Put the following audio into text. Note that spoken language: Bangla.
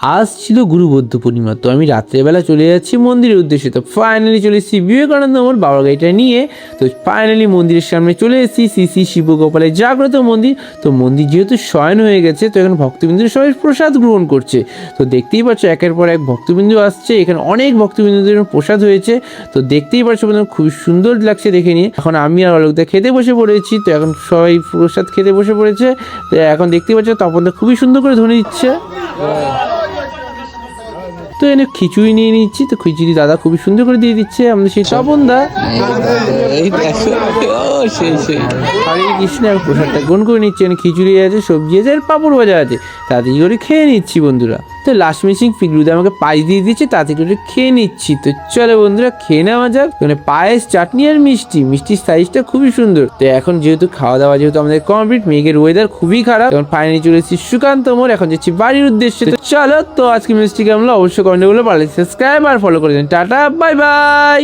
আজ ছিল গুরু বৌদ্ধ পূর্ণিমা, তো আমি রাত্রেবেলা চলে যাচ্ছি মন্দিরের উদ্দেশ্যে। তো ফাইনালি চলে এসেছি বিবেকানন্দ মোড় বাবার গাড়িটা নিয়ে। তো ফাইনালি মন্দিরের সামনে চলে এসেছি, শ্রী শ্রী শিবগোপালের জাগ্রত মন্দির। তো মন্দির যেহেতু শয়ন হয়ে গেছে, তো এখন ভক্তবিন্দুরা সবাই প্রসাদ গ্রহণ করছে। তো দেখতেই পাচ্ছ একের পর এক ভক্তবিন্দু আসছে, এখানে অনেক ভক্তবিন্দুদের প্রসাদ হয়েছে। তো দেখতেই পাচ্ছ খুবই সুন্দর লাগছে দেখে নিয়ে। এখন আমি আর অলোকদা খেতে বসে পড়েছি, তো এখন সবাই প্রসাদ খেতে বসে পড়েছে। তো এখন দেখতেই পাচ্ছ তপনদা খুবই সুন্দর করে ধ্বনি দিচ্ছে। তো এনে খিচুড়ি নিয়ে নিচ্ছি, তো খিচুড়ি দাদা খুবই সুন্দর করে দিয়ে দিচ্ছে আমাদের সেই তপনদা। হরে কৃষ্ণ। আমি প্রসাদটা গ্রহণ করে নিচ্ছি, এখানে খিচুড়ি আছে, সবজি আছে আর পাঁপড় ভাজা আছে, তাড়াতাড়ি করে খেয়ে নিচ্ছি বন্ধুরা। তো লাস্ট মিশিং পিগলুদা আমাকে পায়েস দিয়ে দিচ্ছে, তাড়াতাড়ি করে খেয়ে নিচ্ছি। তো চলো বন্ধুরা খেয়ে নেওয়া যাক। মানে পায়েস, চাটনি আর মিষ্টি, মিষ্টির সাইজটা খুবই সুন্দর। তো এখন যেহেতু খাওয়া দাওয়া যেহেতু আমাদের কমপ্লিট, মেঘের ওয়েদার খুবই খারাপ, এখন ফাইনালি চলে এসেছি সুকান্ত মোড়, এখন যাচ্ছি বাড়ির উদ্দেশ্যে। তো চলো, তো আজকে মিষ্টি কেমন অবশ্যই কমেন্টে বলে পারলে সাবস্ক্রাইব আর ফলো করে দিন। Tata, bye bye.